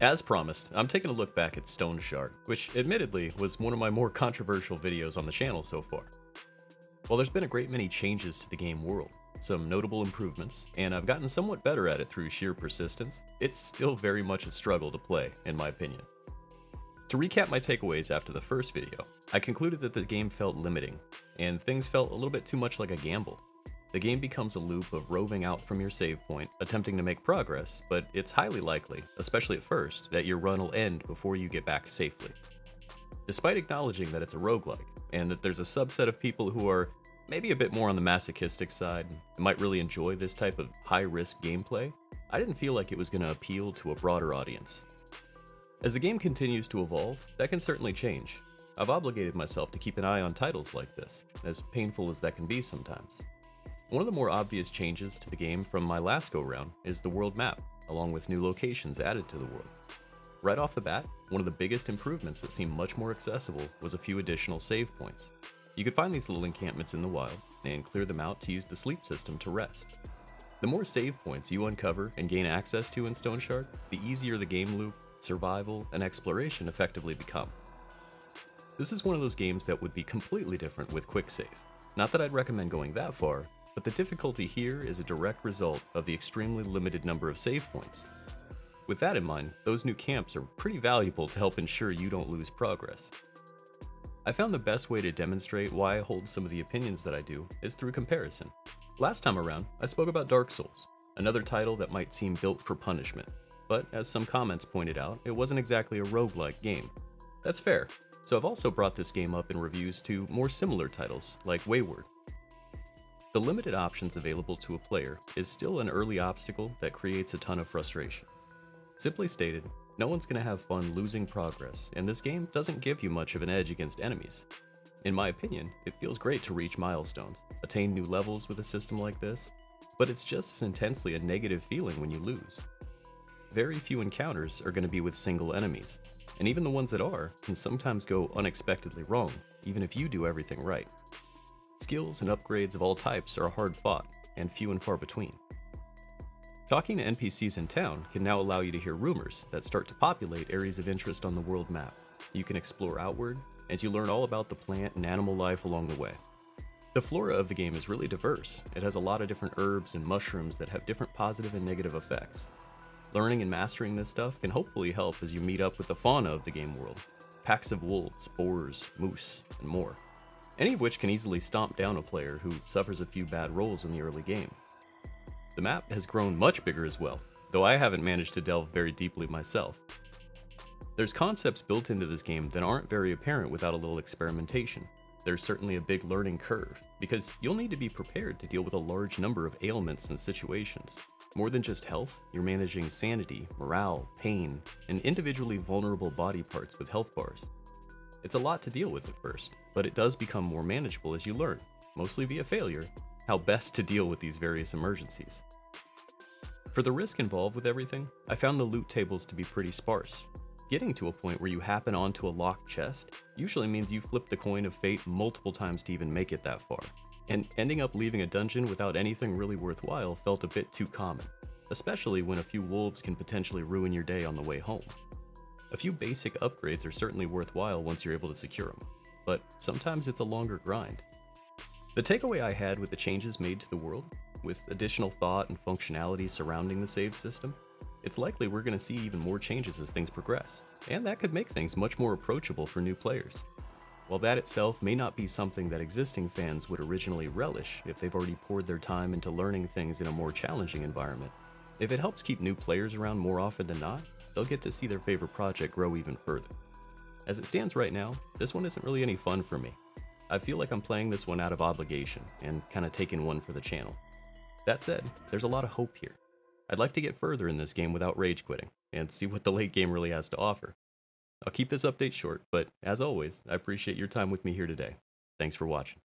As promised, I'm taking a look back at Stone Shard, which admittedly was one of my more controversial videos on the channel so far. While there's been a great many changes to the game world, some notable improvements, and I've gotten somewhat better at it through sheer persistence, it's still very much a struggle to play, in my opinion. To recap my takeaways after the first video, I concluded that the game felt limiting, and things felt a little bit too much like a gamble. The game becomes a loop of roving out from your save point, attempting to make progress, but it's highly likely, especially at first, that your run will end before you get back safely. Despite acknowledging that it's a roguelike, and that there's a subset of people who are maybe a bit more on the masochistic side and might really enjoy this type of high-risk gameplay, I didn't feel like it was going to appeal to a broader audience. As the game continues to evolve, that can certainly change. I've obligated myself to keep an eye on titles like this, as painful as that can be sometimes. One of the more obvious changes to the game from my last go-round is the world map, along with new locations added to the world. Right off the bat, one of the biggest improvements that seemed much more accessible was a few additional save points. You could find these little encampments in the wild, and clear them out to use the sleep system to rest. The more save points you uncover and gain access to in Stone Shard, the easier the game loop, survival, and exploration effectively become. This is one of those games that would be completely different with quick save. Not that I'd recommend going that far, but the difficulty here is a direct result of the extremely limited number of save points. With that in mind, those new camps are pretty valuable to help ensure you don't lose progress. I found the best way to demonstrate why I hold some of the opinions that I do is through comparison. Last time around, I spoke about Dark Souls, another title that might seem built for punishment, but as some comments pointed out, it wasn't exactly a roguelike game. That's fair, so I've also brought this game up in reviews to more similar titles, like Wayward. The limited options available to a player is still an early obstacle that creates a ton of frustration. Simply stated, no one's going to have fun losing progress, and this game doesn't give you much of an edge against enemies. In my opinion, it feels great to reach milestones, attain new levels with a system like this, but it's just as intensely a negative feeling when you lose. Very few encounters are going to be with single enemies, and even the ones that are can sometimes go unexpectedly wrong, even if you do everything right. Skills and upgrades of all types are hard fought, and few and far between. Talking to NPCs in town can now allow you to hear rumors that start to populate areas of interest on the world map. You can explore outward, as you learn all about the plant and animal life along the way. The flora of the game is really diverse. It has a lot of different herbs and mushrooms that have different positive and negative effects. Learning and mastering this stuff can hopefully help as you meet up with the fauna of the game world. Packs of wolves, boars, moose, and more. Any of which can easily stomp down a player who suffers a few bad rolls in the early game. The map has grown much bigger as well, though I haven't managed to delve very deeply myself. There's concepts built into this game that aren't very apparent without a little experimentation. There's certainly a big learning curve, because you'll need to be prepared to deal with a large number of ailments and situations. More than just health, you're managing sanity, morale, pain, and individually vulnerable body parts with health bars. It's a lot to deal with at first, but it does become more manageable as you learn, mostly via failure, how best to deal with these various emergencies. For the risk involved with everything, I found the loot tables to be pretty sparse. Getting to a point where you happen onto a locked chest usually means you flip the coin of fate multiple times to even make it that far, and ending up leaving a dungeon without anything really worthwhile felt a bit too common, especially when a few wolves can potentially ruin your day on the way home. A few basic upgrades are certainly worthwhile once you're able to secure them, but sometimes it's a longer grind. The takeaway I had with the changes made to the world, with additional thought and functionality surrounding the save system, it's likely we're going to see even more changes as things progress, and that could make things much more approachable for new players. While that itself may not be something that existing fans would originally relish if they've already poured their time into learning things in a more challenging environment, if it helps keep new players around more often than not, they'll get to see their favorite project grow even further. As it stands right now, this one isn't really any fun for me. I feel like I'm playing this one out of obligation and kind of taking one for the channel. That said, there's a lot of hope here. I'd like to get further in this game without rage quitting, and see what the late game really has to offer. I'll keep this update short, but as always, I appreciate your time with me here today. Thanks for watching.